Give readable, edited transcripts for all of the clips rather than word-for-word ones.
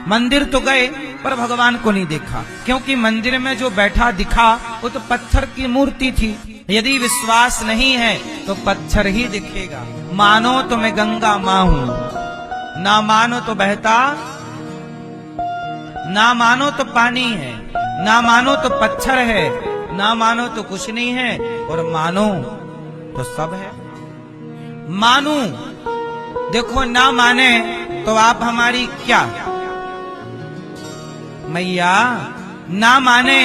मंदिर तो गए पर भगवान को नहीं देखा, क्योंकि मंदिर में जो बैठा दिखा वो तो पत्थर की मूर्ति थी। यदि विश्वास नहीं है तो पत्थर ही दिखेगा। मानो तो मैं गंगा मां हूं, ना मानो तो बहता, ना मानो तो पानी है, ना मानो तो पत्थर है, ना मानो तो कुछ नहीं है, और मानो तो सब है। मानू, देखो ना माने तो आप हमारी क्या मैया, ना माने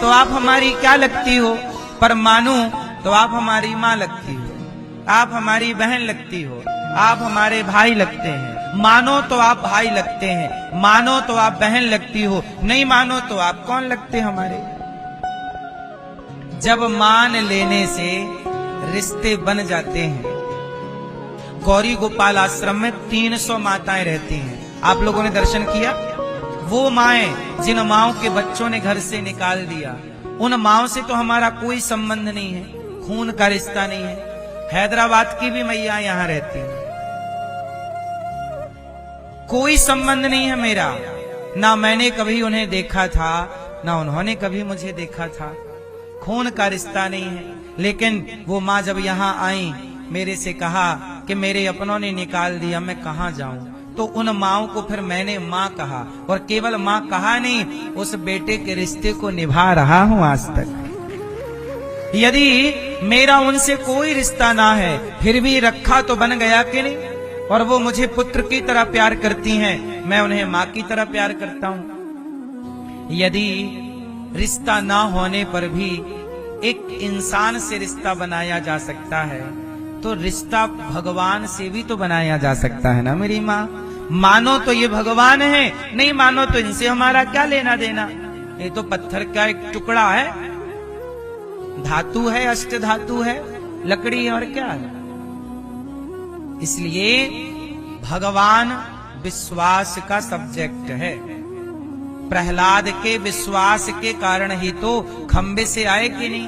तो आप हमारी क्या लगती हो, पर मानू तो आप हमारी माँ लगती हो, आप हमारी बहन लगती हो, आप हमारे भाई लगते हैं। मानो तो आप भाई लगते हैं, मानो तो आप बहन लगती हो, नहीं मानो तो आप कौन लगते हमारे। जब मान लेने से रिश्ते बन जाते हैं। गौरी गोपाल आश्रम में 300 माताएं रहती हैं। आप लोगों ने दर्शन किया? वो माएं जिन माओं के बच्चों ने घर से निकाल दिया, उन माओं से तो हमारा कोई संबंध नहीं है, खून का रिश्ता नहीं है। हैदराबाद की भी मैया यहां रहती हैं, कोई संबंध नहीं है मेरा, ना मैंने कभी उन्हें देखा था, ना उन्होंने कभी मुझे देखा था, खून का रिश्ता नहीं है। लेकिन वो माँ जब यहाँ आई, मेरे से कहा कि मेरे अपनों ने निकाल दिया, मैं कहाँ जाऊं, तो उन माओं को फिर मैंने माँ कहा, और केवल माँ कहा नहीं, उस बेटे के रिश्ते को निभा रहा हूं आज तक। यदि मेरा उनसे कोई रिश्ता ना है, फिर भी रखा तो बन गया कि नहीं, और वो मुझे पुत्र की तरह प्यार करती हैं, मैं उन्हें माँ की तरह प्यार करता हूं। यदि रिश्ता ना होने पर भी एक इंसान से रिश्ता बनाया जा सकता है, तो रिश्ता भगवान से भी तो बनाया जा सकता है ना मेरी माँ। मानो तो ये भगवान है, नहीं मानो तो इनसे हमारा क्या लेना देना। ये तो पत्थर का एक टुकड़ा है, धातु है, अष्ट धातु है, लकड़ी है, और क्या है। इसलिए भगवान विश्वास का सब्जेक्ट है। प्रहलाद के विश्वास के कारण ही तो खंबे से आए कि नहीं?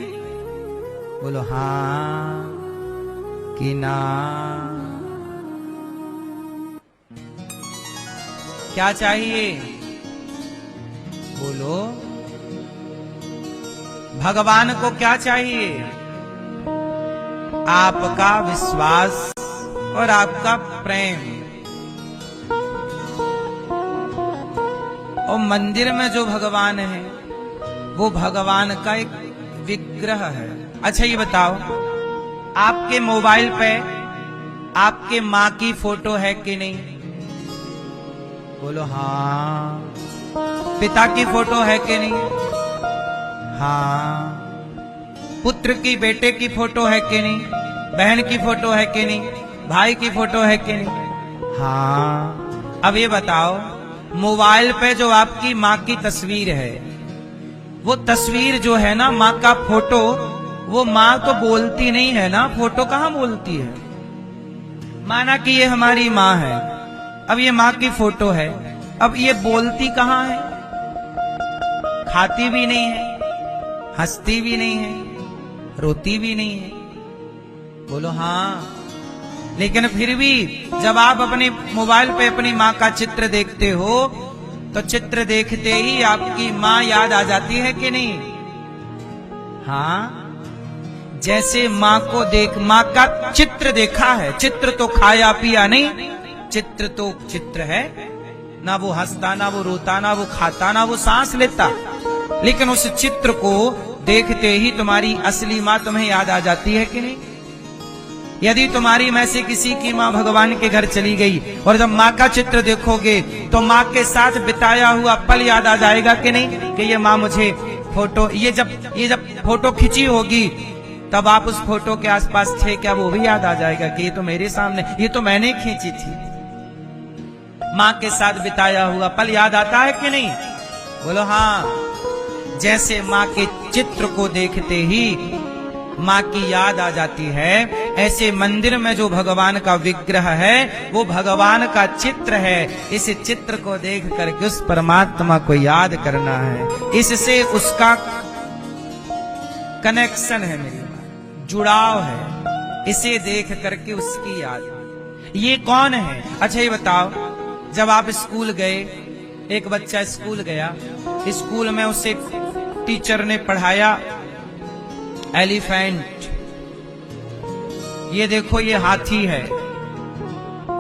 बोलो हाँ कि ना। क्या चाहिए? बोलो भगवान को क्या चाहिए? आपका विश्वास और आपका प्रेम। और मंदिर में जो भगवान है वो भगवान का एक विग्रह है। अच्छा ये बताओ, आपके मोबाइल पे आपके माँ की फोटो है कि नहीं? बोलो हाँ। पिता की फोटो है कि नहीं? हाँ। पुत्र की, बेटे की फोटो है कि नहीं? बहन की फोटो है कि नहीं? भाई की फोटो है कि नहीं? हाँ। अब ये बताओ, मोबाइल पे जो आपकी माँ की तस्वीर है, वो तस्वीर जो है ना, माँ का फोटो, वो माँ तो बोलती नहीं है ना, फोटो कहाँ बोलती है। माना कि ये हमारी माँ है, अब ये माँ की फोटो है, अब ये बोलती कहाँ है? खाती भी नहीं है, हंसती भी नहीं है, रोती भी नहीं है। बोलो हाँ। लेकिन फिर भी जब आप अपने मोबाइल पे अपनी माँ का चित्र देखते हो, तो चित्र देखते ही आपकी माँ याद आ जाती है कि नहीं? हाँ। जैसे माँ को देख, माँ का चित्र देखा है, चित्र तो खाया पिया नहीं, चित्र तो चित्र है ना। वो हंसता, ना वो रोता, ना वो खाता, ना वो सांस लेता, लेकिन उस चित्र को देखते ही तुम्हारी असली माँ तुम्हें याद आ जाती है कि नहीं? यदि तुम्हारी में से किसी की माँ भगवान के घर चली गई और जब माँ का चित्र देखोगे तो माँ के साथ बिताया हुआ पल याद आ जाएगा कि नहीं, कि ये माँ मुझे फोटो, ये जब फोटो खींची होगी तब आप उस फोटो के आसपास थे क्या, वो भी याद आ जाएगा कि ये तो मेरे सामने, ये तो मैंने खींची थी। माँ के साथ बिताया हुआ पल याद आता है कि नहीं? बोलो हाँ। जैसे माँ के चित्र को देखते ही माँ की याद आ जाती है, ऐसे मंदिर में जो भगवान का विग्रह है वो भगवान का चित्र है। इस चित्र को देख करके उस परमात्मा को याद करना है, इससे उसका कनेक्शन है, मेरी जुड़ाव है, इसे देख करके उसकी याद। ये कौन है? अच्छा ये बताओ, जब आप स्कूल गए एक बच्चा स्कूल गया, स्कूल में उसे टीचर ने पढ़ाया एलिफेंट, ये देखो ये हाथी है,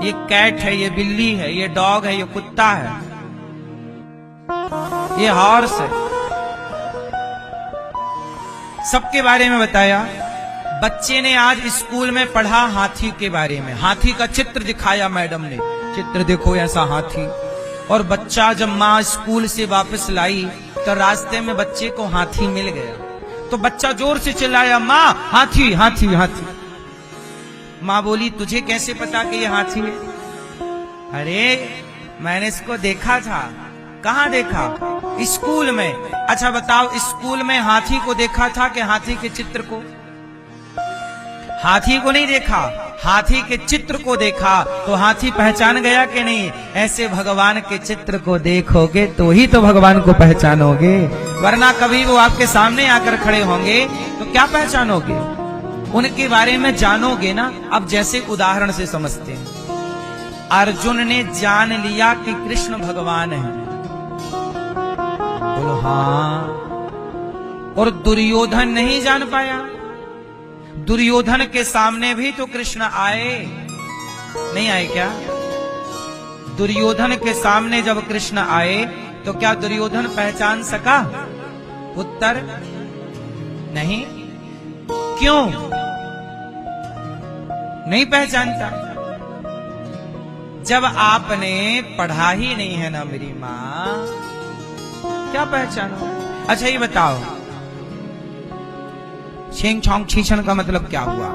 ये कैट है, ये बिल्ली है, ये डॉग है, ये कुत्ता है, ये हॉर्स है, सबके बारे में बताया। बच्चे ने आज स्कूल में पढ़ा हाथी के बारे में, हाथी का चित्र दिखाया मैडम ने, चित्र देखो ऐसा हाथी। और बच्चा जब माँ स्कूल से वापस लाई तो रास्ते में बच्चे को हाथी मिल गया, तो बच्चा जोर से चिल्लाया, माँ हाथी हाथी हाथी। माँ बोली, तुझे कैसे पता कि ये हाथी है? अरे मैंने इसको देखा था। कहाँ देखा? स्कूल में। अच्छा बताओ, स्कूल में हाथी को देखा था कि हाथी के चित्र को? हाथी को नहीं देखा, हाथी के चित्र को देखा। तो हाथी पहचान गया कि नहीं? ऐसे भगवान के चित्र को देखोगे तो ही तो भगवान को पहचानोगे, वरना कभी वो आपके सामने आकर खड़े होंगे तो क्या पहचानोगे? उनके बारे में जानोगे ना। अब जैसे उदाहरण से समझते हैं, अर्जुन ने जान लिया कि कृष्ण भगवान है, बोलो हाँ। और दुर्योधन नहीं जान पाया। दुर्योधन के सामने भी तो कृष्ण आए, नहीं आए क्या? दुर्योधन के सामने जब कृष्ण आए तो क्या दुर्योधन पहचान सका? उत्तर नहीं। क्यों नहीं पहचानता? जब आपने पढ़ा ही नहीं है ना मेरी माँ, क्या पहचानो? अच्छा ये बताओ, छेंग छोंग छीछन का मतलब क्या हुआ?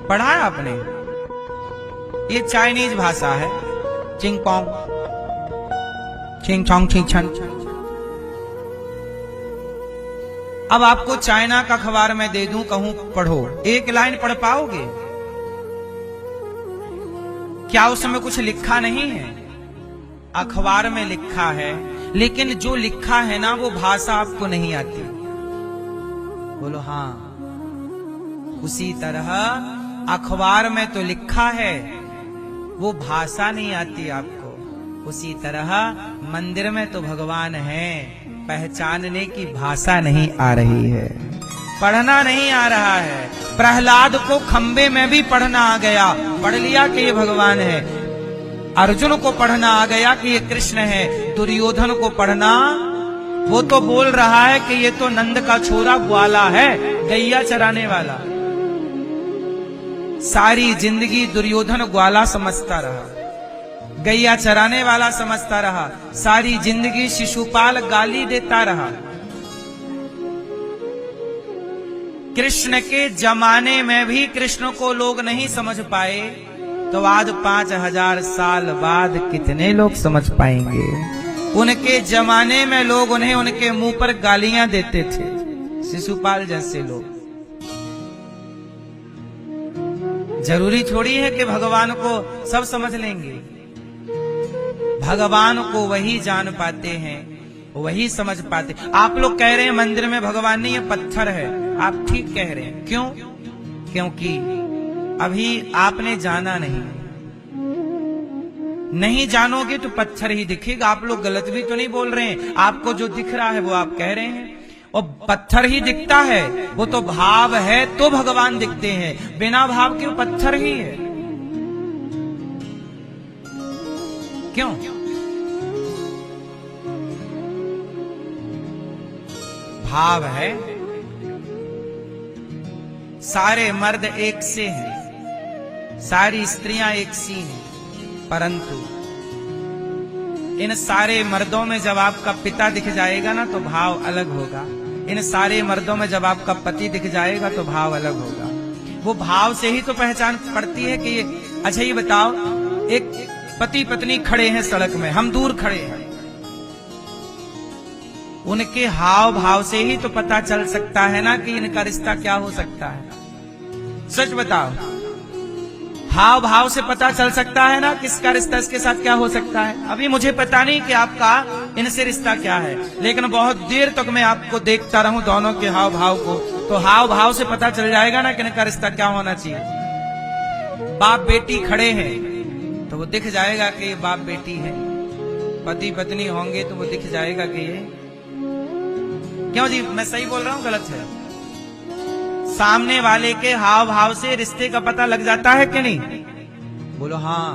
पढ़ा है आपने? ये चाइनीज भाषा है, चिंग पोंग, छेंग छोंग छीछन। अब आपको चाइना का अखबार में दे दूं, कहूं पढ़ो, एक लाइन पढ़ पाओगे? क्या उसमें कुछ लिखा नहीं है? अखबार में लिखा है, लेकिन जो लिखा है ना वो भाषा आपको नहीं आती। बोलो हाँ। उसी तरह अखबार में तो लिखा है, वो भाषा नहीं आती आपको। उसी तरह मंदिर में तो भगवान है, पहचानने की भाषा नहीं आ रही है, पढ़ना नहीं आ रहा है। प्रहलाद को खंबे में भी पढ़ना आ गया, पढ़ लिया कि ये भगवान है। अर्जुन को पढ़ना आ गया कि ये कृष्ण है। दुर्योधन को पढ़ना, वो तो बोल रहा है कि ये तो नंद का छोरा ग्वाला है, गैया चराने वाला। सारी जिंदगी दुर्योधन ग्वाला समझता रहा, गैया चराने वाला समझता रहा। सारी जिंदगी शिशुपाल गाली देता रहा। कृष्ण के जमाने में भी कृष्ण को लोग नहीं समझ पाए, तो आज 5000 साल बाद कितने लोग समझ पाएंगे? उनके जमाने में लोग उन्हें उनके मुंह पर गालियां देते थे, शिशुपाल जैसे लोग। जरूरी थोड़ी है कि भगवान को सब समझ लेंगे। भगवान को वही जान पाते हैं, वही समझ पाते। आप लोग कह रहे हैं मंदिर में भगवान नहीं है, पत्थर है। आप ठीक कह रहे हैं। क्यों? क्योंकि अभी आपने जाना नहीं जानोगे तो पत्थर ही दिखेगा। आप लोग गलत भी तो नहीं बोल रहे हैं। आपको जो दिख रहा है वो आप कह रहे हैं, और पत्थर ही दिखता है। वो तो भाव है तो भगवान दिखते हैं, बिना भाव के पत्थर ही है। क्यों? भाव है। सारे मर्द एक से हैं, सारी स्त्रियां एक सी हैं, परंतु इन सारे मर्दों में जब आपका पिता दिख जाएगा ना तो भाव अलग होगा। इन सारे मर्दों में जब आपका पति दिख जाएगा तो भाव अलग होगा। वो भाव से ही तो पहचान पड़ती है कि ये। अच्छा ये बताओ, एक पति पत्नी खड़े हैं सड़क में, हम दूर खड़े हैं, उनके हाव भाव से ही तो पता चल सकता है ना कि इनका रिश्ता क्या हो सकता है। सच बताओ, हाव भाव से पता चल सकता है ना किसका रिश्ता इसके साथ क्या हो सकता है। अभी मुझे पता नहीं कि आपका इनसे रिश्ता क्या है, लेकिन बहुत देर तक मैं आपको देखता रहूं दोनों के हाव भाव को, तो हाव भाव से पता चल जाएगा ना कि इनका रिश्ता क्या होना चाहिए। बाप बेटी खड़े हैं, तो वो दिख जाएगा कि ये बाप बेटी है, पति पत्नी होंगे तो वो दिख जाएगा कि ये। क्यों जी, मैं सही बोल रहा हूं गलत है? सामने वाले के हाव भाव से रिश्ते का पता लग जाता है कि नहीं? बोलो हाँ।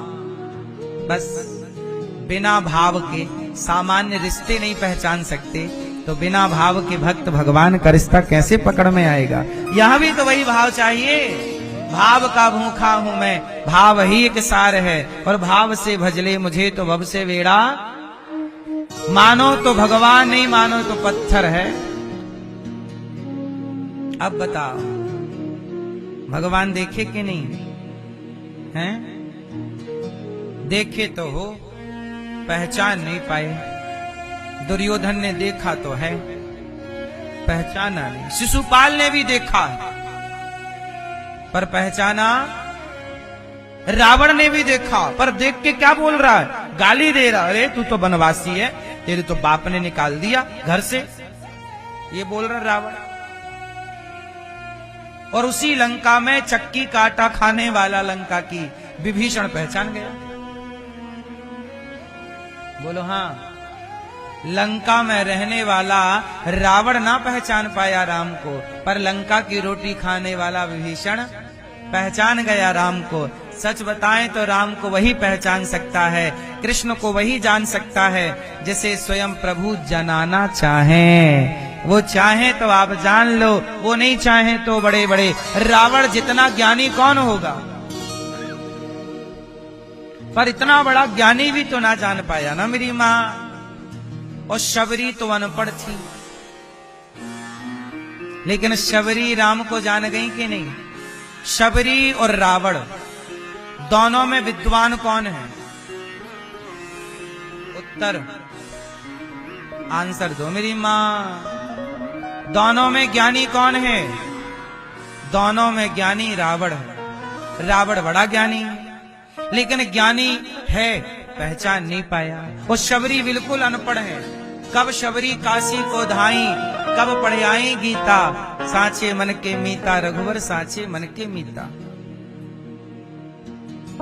बस बिना भाव के सामान्य रिश्ते नहीं पहचान सकते, तो बिना भाव के भक्त भगवान का रिश्ता कैसे पकड़ में आएगा? यहां भी तो वही भाव चाहिए। भाव का भूखा हूं मैं, भाव ही एक सार है, और भाव से भजले मुझे तो भव से वेड़ा। मानो तो भगवान, नहीं मानो तो पत्थर है। अब बताओ, भगवान देखे कि नहीं हैं? देखे तो हो, पहचान नहीं पाए। दुर्योधन ने देखा तो है, पहचाना नहीं। शिशुपाल ने भी देखा पर पहचाना। रावण ने भी देखा पर देख के क्या बोल रहा है? गाली दे रहा, अरे तू तो वनवासी है, तेरे तो बाप ने निकाल दिया घर से, ये बोल रहा रावण। और उसी लंका में चक्की काटा खाने वाला लंका की विभीषण पहचान गया। बोलो हाँ। लंका में रहने वाला रावण ना पहचान पाया राम को, पर लंका की रोटी खाने वाला विभीषण पहचान गया राम को। सच बताएं तो राम को वही पहचान सकता है, कृष्ण को वही जान सकता है जिसे स्वयं प्रभु जनाना चाहें। वो चाहे तो आप जान लो, वो नहीं चाहे तो बड़े बड़े रावण जितना ज्ञानी कौन होगा? पर इतना बड़ा ज्ञानी भी तो ना जान पाया ना मेरी माँ। और शबरी तो अनपढ़ थी, लेकिन शबरी राम को जान गई कि नहीं? शबरी और रावण दोनों में विद्वान कौन है? उत्तर आंसर दो मेरी मां। दोनों में ज्ञानी कौन है? दोनों में ज्ञानी रावण है। रावण बड़ा ज्ञानी है, लेकिन ज्ञानी है पहचान नहीं पाया। वो शबरी बिल्कुल अनपढ़ है। कब शबरी काशी को धाई, कब पढ़ आई गीता। साचे मन के मीता रघुवर, साचे मन के मीता।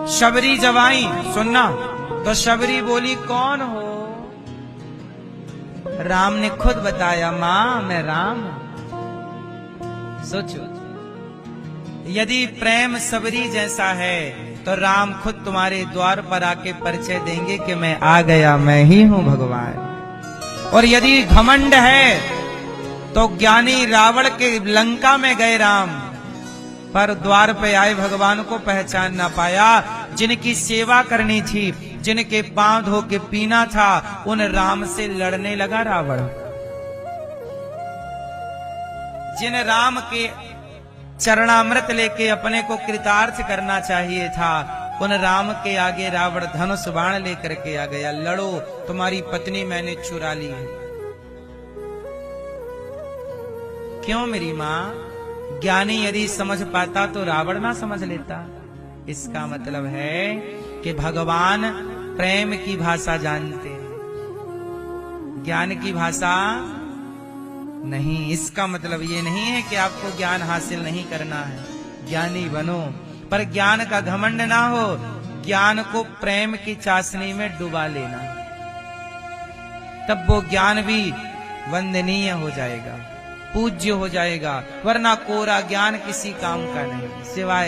शबरी जब आई सुनना तो शबरी बोली कौन हो? राम ने खुद बताया, मां मैं राम। सोचो, यदि प्रेम शबरी जैसा है तो राम खुद तुम्हारे द्वार पर आके परिचय देंगे कि मैं आ गया, मैं ही हूं भगवान। और यदि घमंड है तो ज्ञानी रावण के लंका में गए राम, पर द्वार पे आए भगवान को पहचान ना पाया। जिनकी सेवा करनी थी, जिनके पांव धो के पीना था, उन राम से लड़ने लगा रावण। जिन राम के चरणामृत लेके अपने को कृतार्थ करना चाहिए था, उन राम के आगे रावण धनुष बाण लेकर के आ गया। लड़ो, तुम्हारी पत्नी मैंने चुरा ली है। क्यों मेरी मां? ज्ञानी यदि समझ पाता तो रावण ना समझ लेता। इसका मतलब है कि भगवान प्रेम की भाषा जानते हैं, ज्ञान की भाषा नहीं। इसका मतलब ये नहीं है कि आपको ज्ञान हासिल नहीं करना है, ज्ञानी बनो, पर ज्ञान का घमंड ना हो। ज्ञान को प्रेम की चाशनी में डुबा लेना, तब वो ज्ञान भी वंदनीय हो जाएगा, पूज्य हो जाएगा। वरना कोरा ज्ञान किसी काम का नहीं, सिवाय